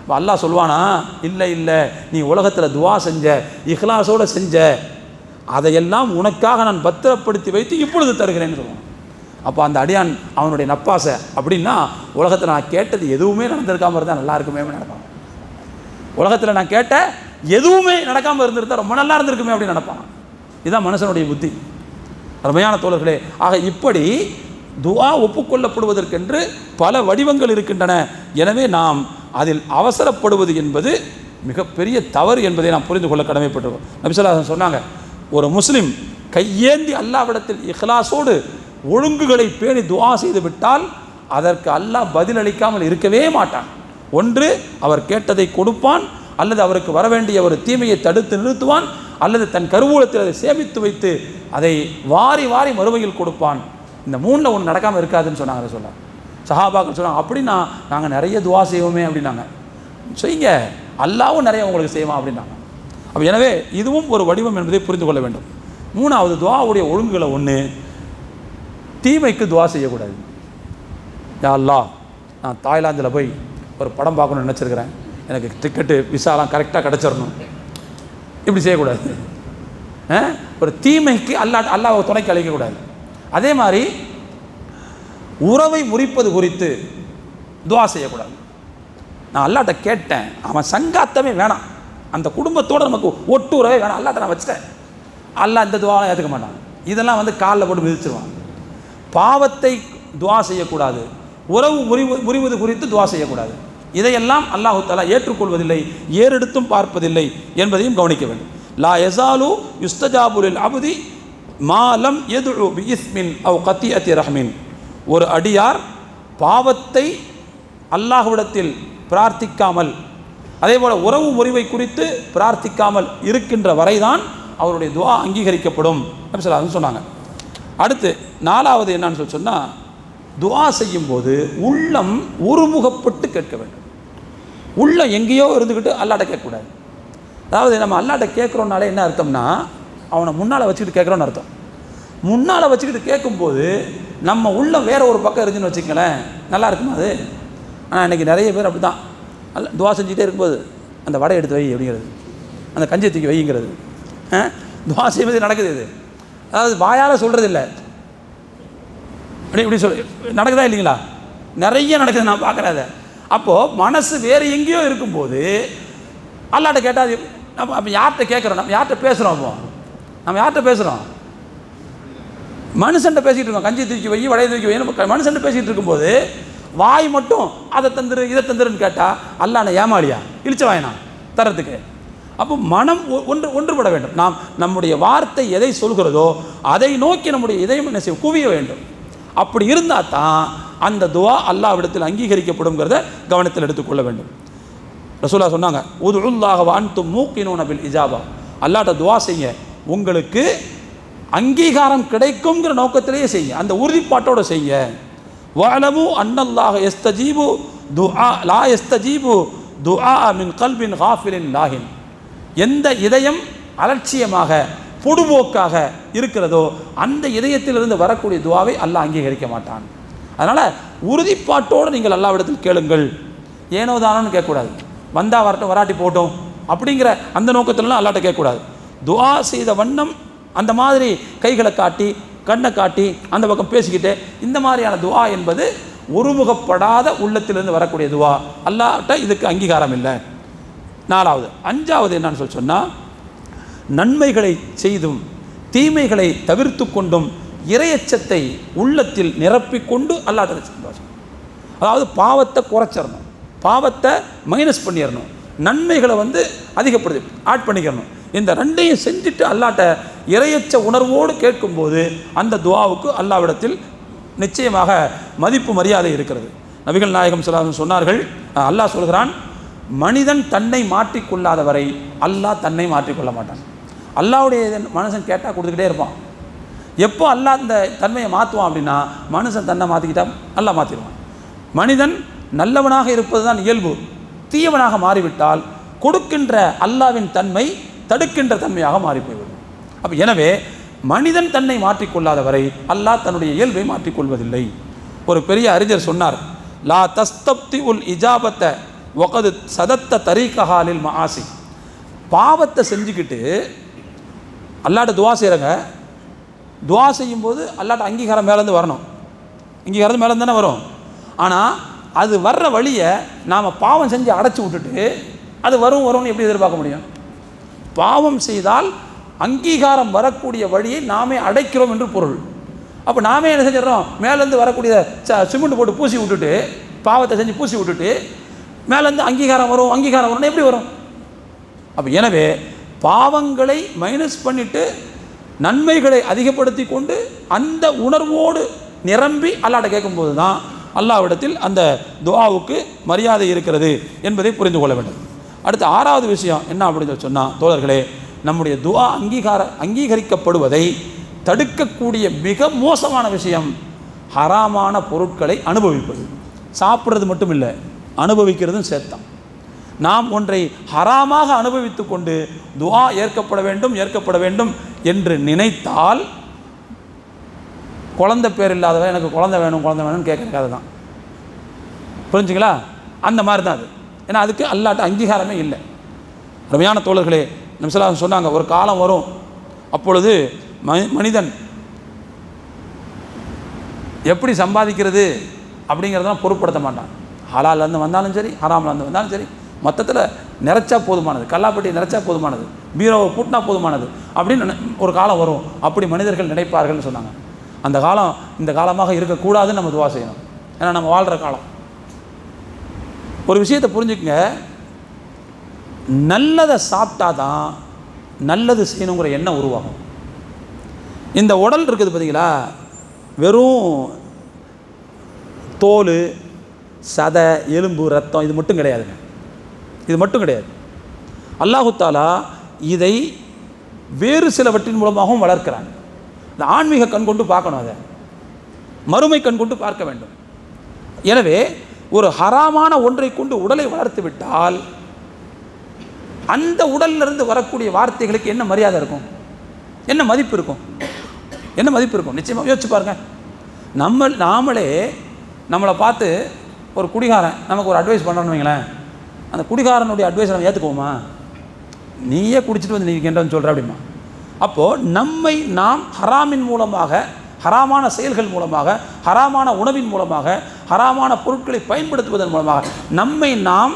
இப்போ அல்லாஹ் சொல்லுவானா, இல்லை இல்லை, நீ உலகத்தில் துவா செஞ்ச, இஹ்லாஸோடு செஞ்ச, அதையெல்லாம் உனக்காக நான் பத்திரப்படுத்தி வைத்து இப்பொழுது தருகிறேன்னு சொல்லுவான். அப்போ அந்த அடியான் அவனுடைய நப்பாசை அப்படின்னா, உலகத்தில் நான் கேட்டது எதுவுமே நடந்திருக்காமல் இருந்தால் நல்லா இருக்குமே நினைப்பான். உலகத்தில் நான் கேட்ட எதுவுமே நடக்காமல் இருந்திருந்தால் ரொம்ப நல்லா இருந்திருக்குமே அப்படின்னு நினைப்பான். இதுதான் மனுஷனுடைய புத்தி. அருமையான தோழர்களே, ஆக இப்படி துஆ ஒப்புக்கொள்ளப்படுவதற்கென்று பல வடிவங்கள் இருக்கின்றன. எனவே நாம் அதில் அவசரப்படுவது என்பது மிகப்பெரிய தவறு என்பதை நாம் புரிந்து கொள்ள கடமைப்பட்டிருக்கோம். நபி ஸல்லல்லாஹு அலைஹி வஸல்லம் சொன்னாங்க, ஒரு முஸ்லிம் கையேந்தி அல்லாஹ்விடத்தில் இஹ்லாஸோடு ஒழுங்குகளை பேணி துஆ செய்து விட்டால் அதற்கு அல்லாஹ் பதிலளிக்காமல் இருக்கவே மாட்டான். ஒன்று அவர் கேட்டதை கொடுப்பான், அல்லது அவருக்கு வரவேண்டிய ஒரு தீமையை தடுத்து நிறுத்துவான், அல்லது தன் கருவூலத்தில் அதை சேமித்து வைத்து அதை வாரி வாரி மறுமையில் கொடுப்பான். இந்த மூணில் ஒன்று நடக்காமல் இருக்காதுன்னு சொன்னாங்க. சொன்னாங்க சஹாபாக்கள் சொன்னாங்க, அப்படின்னா நாங்கள் நிறைய துவா செய்வோமே அப்படின்னாங்க. செய்யுங்க, அல்லாவும் நிறைய உங்களுக்கு செய்வான் அப்படின்னாங்க. அப்போ எனவே இதுவும் ஒரு வடிவம் என்பதை புரிந்து கொள்ள வேண்டும். மூணாவது, துவாவுடைய ஒழுங்குகளை ஒன்று, தீமைக்கு துவா செய்யக்கூடாது. யா அல்லாஹ், நான் தாய்லாந்தில் போய் ஒரு படம் பார்க்கணும்னு நினச்சிருக்கிறேன், எனக்கு டிக்கெட்டு விசாலாம் கரெக்டாக கிடச்சிடணும், இப்படி செய்யக்கூடாது. ஒரு தீமைக்கு அல்லாஹ் துணைக்கு அழைக்கக்கூடாது. அதே மாதிரி உறவை முறிப்பது குறித்து துவா செய்யக்கூடாது. நான் அல்லாட்ட கேட்டேன், அவன் சங்காத்தமே வேணாம், அந்த குடும்பத்தோடு நமக்கு ஒட்டு உறவே வேணாம், அல்லாட்ட நான் வச்சுட்டேன், அல்லாஹ் இந்த துவாவை ஏற்றுக்க மாட்டான். இதெல்லாம் காலில் போட்டு மிதிச்சிருவான். பாவத்தை துவா செய்யக்கூடாது, உறவு முறிவது குறித்து துவா செய்யக்கூடாது. இதையெல்லாம் அல்லாஹு தஆலா ஏற்றுக்கொள்வதில்லை, ஏறெடுத்தும் பார்ப்பதில்லை என்பதையும் கவனிக்க வேண்டும். லா யஸாலு யுஸ்தஜாபு லில் அப்தி மாலம் யதுஉ பிஇஸ்மின் அவ் கத்தியத்தி ரஹ்மின். ஒரு அடியார் பாவத்தை அல்லாஹ்விடத்தில் பிரார்த்திக்காமல், அதே போல் உறவு முறிவை குறித்து பிரார்த்திக்காமல் இருக்கின்ற வரைதான் அவருடைய துஆ அங்கீகரிக்கப்படும் அப்படின்னு சொன்னாங்க. அடுத்து நாலாவது என்னன்னு சொன்னால், துஆ செய்யும்போது உள்ளம் ஒருமுகப்பட்டு கேட்க வேண்டும். உள்ளம் எங்கேயோ இருந்துக்கிட்டு அல்லாட்ட கேட்கக்கூடாது. அதாவது நம்ம அல்லாட்ட கேட்குறோன்னாலே என்ன அர்த்தம்னா, அவனை முன்னால் வச்சுக்கிட்டு கேட்குறோன்னு அர்த்தம். முன்னால் வச்சுக்கிட்டு கேட்கும்போது நம்ம உள்ளம் வேறு ஒரு பக்கம் இருந்துன்னு வச்சுக்கங்களேன், நல்லா இருக்குமா அது? ஆனால் இன்றைக்கி நிறைய பேர் அப்படி தான், துவா செஞ்சுக்கிட்டே இருக்கும்போது அந்த வடை எடுத்து வை அப்படிங்கிறது, அந்த கஞ்சியை தூக்கி வைங்கிறது, துவா செய்வது நடக்குது. இது அதாவது வாயால் சொல்கிறது இல்லை, இப்படி சொல்லி நடக்குதா இல்லைங்களா? நிறைய நடக்குது, நான் பார்க்குறேன் அதை. அப்போது மனசு வேறு எங்கேயோ இருக்கும்போது அல்லாட்ட கேட்டால் நம்ம அப்போ யார்கிட்ட கேட்குறோம், நம்ம யார்கிட்ட பேசுகிறோம்? அப்போ நம்ம யார்கிட்ட பேசுகிறோம்? மனுஷன்ட்ட பேசிகிட்டு இருக்கோம். கஞ்சி தூக்கி வை, வடையை தூக்கி வை, மனுஷன்ட்ட பேசிகிட்டு இருக்கும்போது வாய் மட்டும் அதை தந்துரு இதை தந்துருன்னு கேட்டால் அல்லாஹ் ஏமாளியா, இழிச்ச வாயினா தரத்துக்கு? அப்போ மனம் ஒன்றுபட வேண்டும். நாம் நம்முடைய வார்த்தை எதை சொல்கிறதோ அதை நோக்கி நம்முடைய இதயம் என்ன செய்ய குவிய வேண்டும். அப்படி இருந்தால் தான் அந்த துவா அல்லாஹ்விடத்தில் அங்கீகரிக்கப்படுங்கிறத கவனத்தில் எடுத்துக்கொள்ள வேண்டும். ரசூலுல்லாஹ் சொன்னாங்க, உதுல்லாஹ வ அன்தும் மூக்கினூன பில் இஜாபா. அல்லாஹ்ட்ட துவா செய்ய, உங்களுக்கு அங்கீகாரம் கிடைக்குங்கிற நோக்கத்திலேயே செய்ய, அந்த உறுதிப்பாட்டோடு செய்ய. வஅலமு அன்னல்லாஹ யஸ்தஜீபு துஆ லா யஸ்தஜீபு துஆ மின் கல்பின் காஃபிலின் லாஹின். எந்த இதயம் அலட்சியமாக பொடுபோக்காக இருக்கிறதோ அந்த இதயத்திலிருந்து வரக்கூடிய துவாவை அல்லாஹ் அங்கீகரிக்க மாட்டான். அதனால் உறுதிப்பாட்டோடு நீங்கள் அல்லாஹ்விடத்தில் கேளுங்கள். ஏனோ தானோன்னு கேட்கக்கூடாது, வந்தால் வரட்டும் வராட்டி போட்டோம் அப்படிங்கிற அந்த நோக்கத்திலலாம் அல்லாஹ்ட்ட கேட்கக்கூடாது. துஆ செய்த வண்ணம் அந்த மாதிரி கைகளை காட்டி கண்ணை காட்டி அந்த பக்கம் பேசிக்கிட்டு இந்த மாதிரியான துஆ என்பது ஒருமுகப்படாத உள்ளத்திலிருந்து வரக்கூடிய துஆ, அல்லாஹ்ட்ட இதுக்கு அங்கீகாரம் இல்லை. நாலாவது. அஞ்சாவது என்னன்னு சொன்னால், நன்மைகளை செய்தும் தீமைகளை தவிர்த்து கொண்டும் இறையச்சத்தை உள்ளத்தில் நிரப்பிக்கொண்டு அல்லாஹ்ட்ட, அதாவது பாவத்தை குறைச்சிடணும், பாவத்தை மைனஸ் பண்ணிடணும், நன்மைகளை அதிகப்படுத்தி ஆட் பண்ணிக்கிறணும். இந்த ரெண்டையும் செஞ்சுட்டு அல்லாஹ்ட்ட இறையச்ச உணர்வோடு கேட்கும்போது அந்த துஆவுக்கு அல்லாஹ்விடத்தில் நிச்சயமாக மதிப்பு மரியாதை இருக்கிறது. நபிகள் நாயகம் ஸல்லல்லாஹு அலைஹி வஸல்லம் சொன்னார்கள், அல்லாஹ் சொல்கிறான், மனிதன் தன்னை மாற்றிக்கொள்ளாத வரை அல்லாஹ் தன்னை மாற்றிக்கொள்ள மாட்டான். அல்லாஹ்வுடைய மனுஷன் கேட்டால் கொடுத்துக்கிட்டே இருப்பான். எப்போ அல்லாஹ் இந்த தன்மையை மாற்றுவான் அப்படின்னா, மனுஷன் தன்னை மாற்றிக்கிட்டா அல்லாஹ் மாற்றிடுவான். மனிதன் நல்லவனாக இருப்பது தான் இயல்பு. தீயவனாக மாறிவிட்டால் கொடுக்கின்ற அல்லாஹ்வின் தன்மை தடுக்கின்ற தன்மையாக மாறி போய்விடும். அப்போ எனவே மனிதன் தன்னை மாற்றிக்கொள்ளாத வரை அல்லாஹ் தன்னுடைய இயல்பை மாற்றிக்கொள்வதில்லை. ஒரு பெரிய அறிஞர் சொன்னார், லா தஸ்தப்தி உல் இஜாபத்த ஒகது சதத்த தரீக்கஹாலில் மஆசி, பாவத்தை செஞ்சுக்கிட்டு அல்லாட்ட துவா செய்கிறங்க. துவா செய்யும்போது அல்லாட்ட அங்கீகாரம் மேலேருந்து வரணும். அங்கீகாரம் மேலேருந்து தானே வரும். ஆனால் அது வர்ற வழியை நாம் பாவம் செஞ்சு அடைச்சி விட்டுட்டு அது வரும்னு எப்படி எதிர்பார்க்க முடியும்? பாவம் செய்தால் அங்கீகாரம் வரக்கூடிய வழியை நாமே அடைக்கிறோம் என்று பொருள். அப்போ நாமே என்ன செஞ்சிடறோம்? மேலேருந்து வரக்கூடிய சிமெண்ட் போட்டு பூசி விட்டுட்டு, பாவத்தை செஞ்சு பூசி விட்டுட்டு மேலேருந்து அங்கீகாரம் வரும்னு எப்படி வரும்? அப்போ எனவே பாவங்களை மைனஸ் பண்ணிவிட்டு நன்மைகளை அதிகப்படுத்தி கொண்டு அந்த உணர்வோடு நிரம்பி அல்லாஹ்ட்ட கேட்கும்போது தான் அல்லாஹ்விடத்தில் அந்த துஆவுக்கு மரியாதை இருக்கிறது என்பதை புரிந்து கொள்ள வேண்டும். அடுத்த 6வது விஷயம் என்ன அப்படின்னு சொன்னால், தோழர்களே, நம்முடைய துஆ அங்கீகரிக்கப்படுவதை தடுக்கக்கூடிய மிக மோசமான விஷயம் ஹராமான பொருட்களை அனுபவிப்பது. சாப்பிட்றது மட்டும் இல்லை, அனுபவிக்கிறதும் சேர்த்தான். நாம் ஒன்றை ஹராமாக அனுபவித்து கொண்டு துஆ ஏற்கப்பட வேண்டும் என்று நினைத்தால், குழந்தை பேர் இல்லாதவன் எனக்கு குழந்தை வேணும்னு கேட்குற கதை தான். புரிஞ்சுங்களா? அந்த மாதிரி தான் அது. ஏன்னா அதுக்கு அல்லாட்ட அங்கீகாரமே இல்லை. அருமையான தோழர்களே, நபி ஸல்லல்லாஹு அலைஹி வஸல்லம் சொன்னாங்க, ஒரு காலம் வரும், அப்பொழுது மனிதன் எப்படி சம்பாதிக்கிறது அப்படிங்கிறதெல்லாம் பொருட்படுத்த மாட்டான். ஹலால்லேருந்து வந்தாலும் சரி, ஹராம்லேருந்து வந்தாலும் சரி, மொத்தத்தில் நிறைச்சா போதுமானது, கல்லாப்பட்டி நிறைச்சா போதுமானது, பீரோவை பூட்டினா போதுமானது அப்படின்னு ஒரு காலம் வரும். அப்படி மனிதர்கள் நினைப்பார்கள்னு சொன்னாங்க. அந்த காலம் இந்த காலமாக இருக்கக்கூடாதுன்னு நம்ம துவா செய்யணும். ஏன்னா நம்ம வாழ்கிற காலம். ஒரு விஷயத்தை புரிஞ்சுக்கங்க, நல்லதை சாப்பிட்டா தான் நல்லது செய்யணுங்கிற எண்ணம் உருவாகும். இந்த உடல் இருக்குது பார்த்தீங்களா, வெறும் தோல், சதை, எலும்பு, ரத்தம் இது மட்டும் கிடையாதுங்க. இது மட்டும் கிடையாது. அல்லாஹு தாலா இதை வேறு சிலவற்றின் மூலமாகவும் வளர்க்கிறாங்க. இந்த ஆன்மீக கண் கொண்டு பார்க்கணும், அதை மறுமை கண் கொண்டு பார்க்க வேண்டும். எனவே ஒரு ஹராமான ஒன்றை கொண்டு உடலை வளர்த்து விட்டால் அந்த உடலிலிருந்து வரக்கூடிய வார்த்தைகளுக்கு என்ன மரியாதை இருக்கும்? என்ன மதிப்பு இருக்கும்? என்ன மதிப்பு இருக்கும்? நிச்சயமாக யோசிச்சு பாருங்கள். நாமளே நம்மளை பார்த்து ஒரு குடிகாரன் நமக்கு ஒரு அட்வைஸ் பண்ணுறோன்னு வைங்களேன், அந்த குடிகாரனுடைய அட்வைஸை நம்ம ஏற்றுக்குவோமா? நீயே குடிச்சிட்டு வந்து நீங்கள் என்னன்னு சொல்கிற அப்படிமா? அப்போது நம்மை நாம் ஹராமின் மூலமாக, ஹராமான செயல்கள் மூலமாக, ஹராமான உணவின் மூலமாக, ஹராமான பொருட்களை பயன்படுத்துவதன் மூலமாக நம்மை நாம்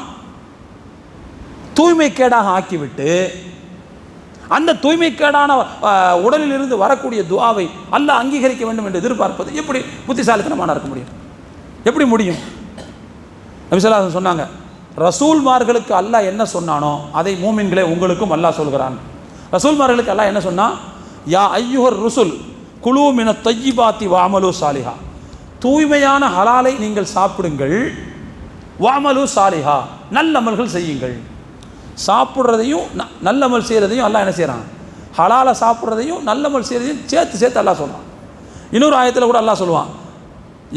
தூய்மைக்கேடாக ஆக்கிவிட்டு அந்த தூய்மைக்கேடான உடலில் இருந்து வரக்கூடிய துஆவை அல்லாஹ் அங்கீகரிக்க வேண்டும் என்று எதிர்பார்ப்பது எப்படி புத்திசாலித்தனமான இருக்க முடியும்? எப்படி முடியும்? நபி ஸல்லல்லாஹு அலைஹி வஸல்லம் சொன்னாங்க, ரசூல்மார்களுக்கு அல்லாஹ் என்ன சொன்னானோ அதை மூமின்களே உங்களுக்கும் அல்லாஹ் சொல்கிறான். ரசூல்மார்களுக்கு அல்லாஹ் என்ன சொன்னா? யா ஐயுஹர் ருசுல் குலூ மினத் தய்யிபாத்தி வஅமலு சாலிஹா, தூய்மையான ஹலாலை நீங்கள் சாப்பிடுங்கள், வஅமலு சாலிஹா, நல்லமல்கள் செய்யுங்கள். சாப்பிட்றதையும் நல்லமல் செய்கிறதையும் அல்லாஹ் என்ன செய்கிறான்? ஹலாலை சாப்பிட்றதையும் நல்லமல் செய்கிறதையும் சேர்த்து அல்லாஹ் சொல்கிறான். இன்னொரு ஆயத்தில் கூட அல்லாஹ் சொல்லுவான்,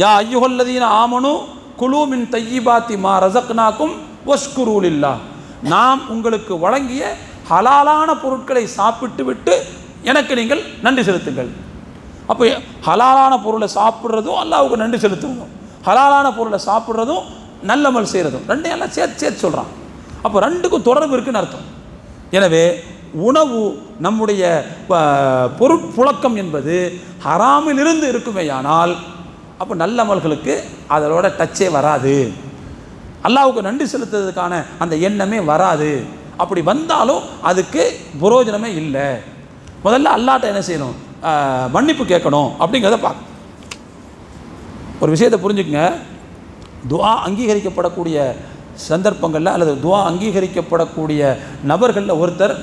யா ஐயுஹல்லதீன ஆமனு குலூ மின் தய்யிபாத்தி மா ரஸக்னாக்கும் வஷ்குரு லில்லாஹ், நாம் உங்களுக்கு வழங்கிய ஹலாலான பொருட்களை சாப்பிட்டு விட்டு எனக்கு நீங்கள் நன்றி செலுத்துங்கள். அப்போ ஹலாலான பொருளை சாப்பிட்றதும் அல்லாஹ்வுக்கு நன்றி செலுத்துறதும், ஹலாலான பொருளை சாப்பிட்றதும் நல்லமல் செய்கிறதும் ரெண்டையும் எல்லாம் சேர்த்து சொல்கிறான். அப்போ ரெண்டுக்கும் தொடர்பு இருக்குன்னு அர்த்தம். எனவே உணவு நம்முடைய பொருட்புழக்கம் என்பது ஹராமிலிருந்து இருக்குமேயானால் அப்போ நல்லமல்களுக்கு அதோட டச்சே வராது, அல்லாஹ்வுக்கு நன்றி செலுத்துறதுக்கான அந்த எண்ணமே வராது. அப்படி வந்தாலும் அதுக்கு புரோஜனமே இல்லை. முதல்ல அல்லாஹ்ட்ட என்ன செய்யணும்? மன்னிப்பு கேட்கணும் அப்படிங்கிறத பார்க்கணும். ஒரு விஷயத்தை புரிஞ்சுக்கங்க, துஆ அங்கீகரிக்கப்படக்கூடிய சந்தர்ப்பங்களில் அல்லது துஆ அங்கீகரிக்கப்படக்கூடிய நபர்களில் ஒருத்தர்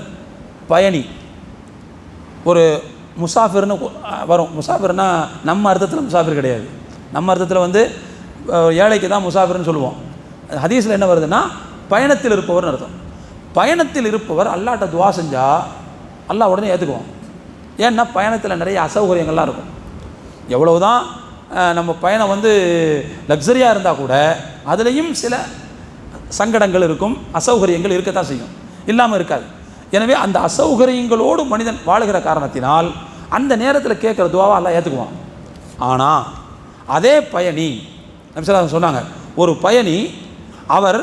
பயணி, ஒரு முசாஃபிர்னு வரும். முசாஃபிர்னா நம்ம அர்த்தத்தில் முசாஃபிர் கிடையாது. நம்ம அர்த்தத்தில் ஏழைக்கு தான் முசாஃபிர்னு சொல்லுவோம். ஹதீஸில் என்ன வருதுன்னா பயணத்தில் இருப்பவர்னு அர்த்தம். பயணத்தில் இருப்பவர் அல்லாஹ்ட்ட துஆ செஞ்சால் அல்லாஹ் உடனே ஏற்றுக்குவோம். ஏன்னா பயணத்தில் நிறைய அசௌகரியங்கள்லாம் இருக்கும். எவ்வளவுதான் நம்ம பயணம் லக்ஸரியாக இருந்தால் கூட அதுலேயும் சில சங்கடங்கள் இருக்கும், அசௌகரியங்கள் இருக்கத்தான் செய்யும், இல்லாமல் இருக்காது. எனவே அந்த அசௌகரியங்களோடு மனிதன் வாழுகிற காரணத்தினால் அந்த நேரத்தில் கேட்குற துஆவை அல்லாஹ் ஏற்றுக்குவான். ஆனால் அதே பயணி, நபி ஸல்லல்லாஹு அலைஹி வஸல்லம் சொன்னாங்க, ஒரு பயணி அவர்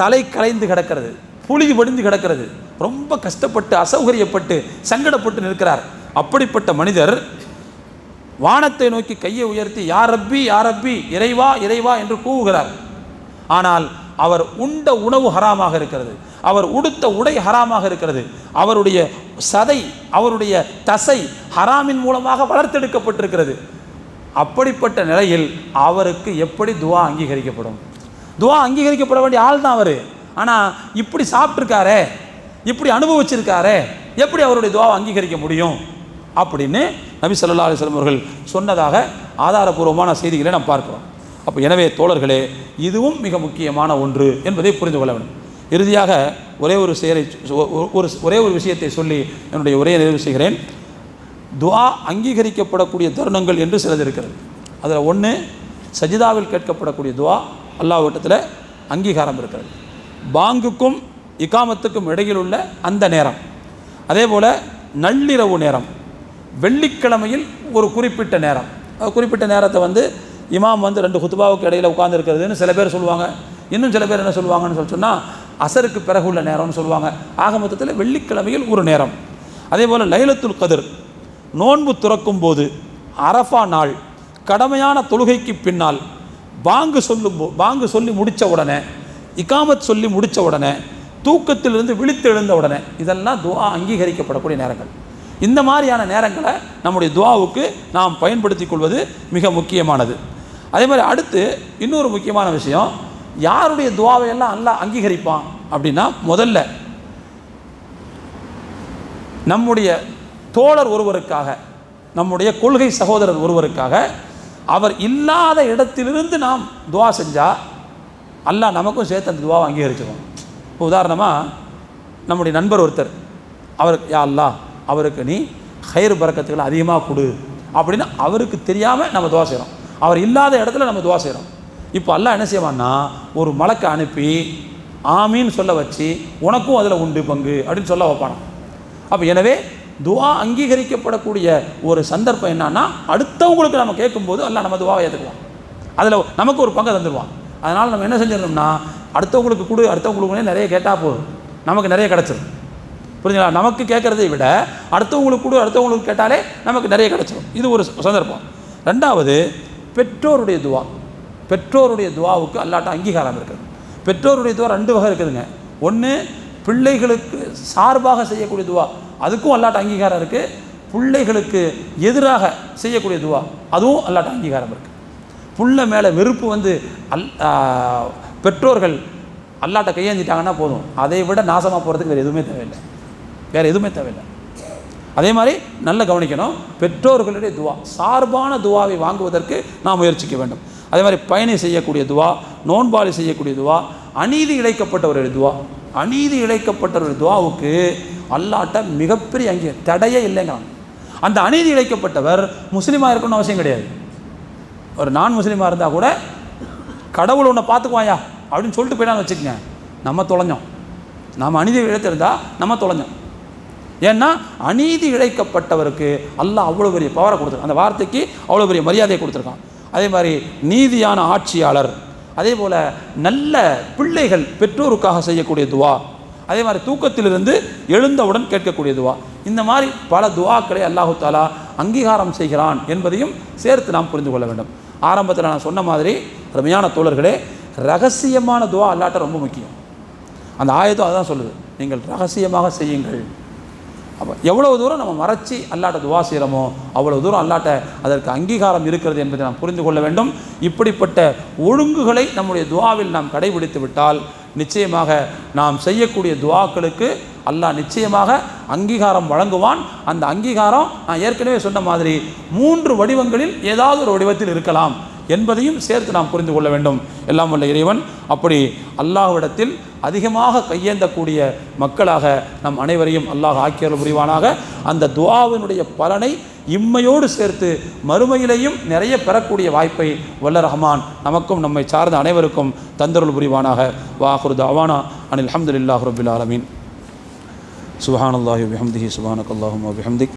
தலை கலைந்து கிடக்கிறது, புலி வடிந்து கிடக்கிறது, ரொம்ப கஷ்டப்பட்டு அசௌகரியப்பட்டு சங்கடப்பட்டு நிற்கிறார். அப்படிப்பட்ட மனிதர் வானத்தை நோக்கி கையை உயர்த்தி யா ரப்பி யா ரப்பி, இறைவா இறைவா என்று கூவுகிறார். ஆனால் அவர் உண்ட உணவு ஹராமாக இருக்கிறது, அவர் உடுத்த உடை ஹராமாக இருக்கிறது, அவருடைய சதை அவருடைய தசை ஹராமின் மூலமாக வளர்த்தெடுக்கப்பட்டிருக்கிறது. அப்படிப்பட்ட நிலையில் அவருக்கு எப்படி துவா அங்கீகரிக்கப்படும்? துவா அங்கீகரிக்கப்பட வேண்டிய ஆள் தான் அவர். ஆனால் இப்படி சாப்பிட்ருக்காரே, இப்படி அனுபவிச்சிருக்காரே, எப்படி அவருடைய துவாவை அங்கீகரிக்க முடியும் அப்படின்னு நபி ஸல்லல்லாஹு அலைஹி வஸல்லம் அவர்கள் சொன்னதாக ஆதாரபூர்வமான செய்திகளை நாம் பார்க்கிறோம். அப்போ எனவே தோழர்களே, இதுவும் மிக முக்கியமான ஒன்று என்பதை புரிந்து கொள்ள வேண்டும். இறுதியாக ஒரே ஒரு விஷயத்தை சொல்லி என்னுடைய உரையை நிறைவு செய்கிறேன். துஆ அங்கீகரிக்கப்படக்கூடிய தருணங்கள் என்று சிலது இருக்கிறது. அதில் ஒன்று, சஜிதாவில் கேட்கப்படக்கூடிய துஆ அல்லாஹ்விடத்தில் அங்கீகாரம் இருக்கிறது. பாங்குக்கும் இகாமத்துக்கும் இடையில் உள்ள அந்த நேரம், அதே போல் நள்ளிரவு நேரம், வெள்ளிக்கிழமையில் ஒரு குறிப்பிட்ட நேரம், குறிப்பிட்ட நேரத்தை இமாம் 2 குத்துபாவுக்கு இடையில் உட்கார்ந்துருக்கிறதுன்னு சில பேர் சொல்லுவாங்க. இன்னும் சில பேர் என்ன சொல்லுவாங்கன்னு சொன்னால் அசருக்கு பிறகு உள்ள நேரம்னு சொல்லுவாங்க. ஆக மொத்தத்தில் வெள்ளிக்கிழமையில் ஒரு நேரம். அதே போல் லைலத்துல் கதிர், நோன்பு துறக்கும் போது, அரஃபா நாள், கடமையான தொழுகைக்கு பின்னால், பாங்கு சொல்லி முடித்த உடனே, இகாமத் சொல்லி முடித்த உடனே, தூக்கத்திலிருந்து விழித்து எழுந்த உடனே, இதெல்லாம் துஆ அங்கீகரிக்கப்படக்கூடிய நேரங்கள். இந்த மாதிரியான நேரங்களை நம்முடைய துஆவுக்கு நாம் பயன்படுத்தி கொள்வது மிக முக்கியமானது. அதே மாதிரி அடுத்து இன்னொரு முக்கியமான விஷயம், யாருடைய துஆவை எல்லாம் அல்லாஹ் அங்கீகரிப்பான் அப்படின்னா, முதல்ல நம்முடைய தோழர் ஒருவருக்காக, நம்முடைய கொள்கை சகோதரர் ஒருவருக்காக, அவர் இல்லாத இடத்திலிருந்து நாம் துஆ செஞ்சால் அல்லாஹ் நமக்கும் சேர்த்து அந்த துஆவை அங்கீகரிச்சிடும். இப்போ உதாரணமாக நம்முடைய நண்பர் ஒருத்தர், அவருக்கு யா அல்லாஹ் அவருக்கு நீ ஹைர் பரக்கத்துகளை அதிகமாக கொடு அப்படின்னு அவருக்கு தெரியாமல் நம்ம துஆ செய்கிறோம். அவர் இல்லாத இடத்துல நம்ம துஆ செய்கிறோம். இப்போ அல்லாஹ் என்ன செய்வான்னா, ஒரு மலக்கை அனுப்பி ஆமீன் சொல்ல வச்சு உனக்கும் அதில் உண்டு பங்கு அப்படின்னு சொல்ல வைப்பானோ. அப்போ எனவே துஆ அங்கீகரிக்கப்படக்கூடிய ஒரு சந்தர்ப்பம் என்னன்னா, அடுத்தவங்களுக்கு நம்ம கேட்கும்போது அல்லாஹ் நம்ம துஆவை ஏற்றுக்குவான், அதில் நமக்கு ஒரு பங்கை தந்துடுவான். அதனால் நம்ம என்ன செஞ்சிடணும்னா, அடுத்தவங்களுக்கு கொடு, அடுத்தவங்களுக்கு நிறைய கேட்டால் போதும், நமக்கு நிறைய கிடச்சிடும். புரிஞ்சுங்களா? நமக்கு கேட்குறதை விட அடுத்தவங்களுக்கு கொடு, அடுத்தவங்களுக்கு கேட்டாலே நமக்கு நிறைய கிடச்சிடும். இது ஒரு சந்தர்ப்பம். ரெண்டாவது, பெற்றோருடைய துஆ. பெற்றோருடைய துஆவுக்கு அல்லாஹ்ட்ட அங்கீகாரம் இருக்குது. பெற்றோருடைய துஆ 2 வகை இருக்குதுங்க. ஒன்று, பிள்ளைகளுக்கு சார்பாக செய்யக்கூடிய துஆ, அதுக்கும் அல்லாஹ்ட்ட அங்கீகாரம் இருக்குது. பிள்ளைகளுக்கு எதிராக செய்யக்கூடிய துஆ, அதுவும் அல்லாஹ்ட்ட அங்கீகாரம் இருக்குது. புள்ள மேலே வெறுப்பு பெற்றோர்கள் அல்லாஹ்ட்ட கையேந்திட்டாங்கன்னா போதும், அதை விட நாசமாக போகிறதுக்கு வேறு எதுவுமே தேவையில்லை. அதே மாதிரி நல்ல கவனிக்கணும், பெற்றோர்களுடைய துஆ, சார்பான துஆவை வாங்குவதற்கு நாம் முயற்சிக்க வேண்டும். அதே மாதிரி பயணி செய்யக்கூடிய துஆ, நோன்பாளி செய்யக்கூடிய துஆ, அநீதி இழைக்கப்பட்டவருடைய துஆ. அநீதி இழைக்கப்பட்டவருடைய துஆவுக்கு அல்லாஹ்ட்ட மிகப்பெரிய தடையே இல்லைங்கிறாங்க. அந்த அநீதி இழைக்கப்பட்டவர் முஸ்லீமாக இருக்கணும்னு அவசியம் கிடையாது. ஒரு நான் முஸ்லீமாக இருந்தால் கூட கடவுள் உன்னை பார்த்துக்குவாயா அப்படின்னு சொல்லிட்டு போயிடான்னு வச்சுக்கோங்க, நம்ம தொலைஞ்சோம். நம்ம அநீதி இழைத்திருந்தால் நம்ம தொலைஞ்சோம். ஏன்னா அநீதி இழைக்கப்பட்டவருக்கு அல்லாஹ் அவ்வளோ பெரிய பவரை கொடுத்துருக்கான், அந்த வார்த்தைக்கு அவ்வளோ பெரிய மரியாதையை கொடுத்துருக்கான். அதே மாதிரி நீதியான ஆட்சியாளர், அதே போல் நல்ல பிள்ளைகள் பெற்றோருக்காக செய்யக்கூடிய துஆ, அதே மாதிரி தூக்கத்திலிருந்து எழுந்தவுடன் கேட்கக்கூடிய துஆ, இந்த மாதிரி பல துஆக்களை அல்லாஹு தஆலா அங்கீகாரம் செய்கிறான் என்பதையும் சேர்த்து நாம் புரிந்து கொள்ள வேண்டும். ஆரம்பத்தில் நான் சொன்ன மாதிரி அருமையான தோழர்களே, ரகசியமான துஆ அல்லாஹ்ட்ட ரொம்ப முக்கியம். அந்த ஆயத்தும் அதுதான் சொல்லுது, நீங்கள் ரகசியமாக செய்யுங்கள். அப்போ எவ்வளோ தூரம் நம்ம மறைச்சி அல்லாஹ்ட்ட துஆ செய்கிறோமோ அவ்வளோ தூரம் அல்லாஹ்ட்ட அதற்கு அங்கீகாரம் இருக்கிறது என்பதை நாம் புரிந்து கொள்ள வேண்டும். இப்படிப்பட்ட ஒழுங்குகளை நம்முடைய துஆவில் நாம் கடைபிடித்து விட்டால் நிச்சயமாக நாம் செய்யக்கூடிய துஆக்களுக்கு அல்லாஹ் நிச்சயமாக அங்கீகாரம் வழங்குவான். அந்த அங்கீகாரம் நான் ஏற்கனவே சொன்ன மாதிரி 3 வடிவங்களில் ஏதாவது ஒரு வடிவத்தில் இருக்கலாம் என்பதையும் சேர்த்து நாம் புரிந்து கொள்ள வேண்டும். எல்லாம் வல்ல இறைவன் அப்படி அல்லாஹ்விடத்தில் அதிகமாக கையேந்தக்கூடிய மக்களாக நம் அனைவரையும் அல்லாஹ் ஆக்கியருள் புரிவானாக. அந்த துஆவினுடைய பலனை இம்மையோடு சேர்த்து மறுமையிலையும் நிறைய பெறக்கூடிய வாய்ப்பை வல்ல ரஹ்மான் நமக்கும் நம்மை சார்ந்த அனைவருக்கும் தந்தருள் புரிவானாக. வாஹிரு தஅவானா அனில் ஹம்துலில்லாஹி ரப்பில் ஆலமீன். சுப்ஹானல்லாஹி வபிஹம்திஹி சுப்ஹானக்கல்லாஹும்ம வபிஹம்திக்.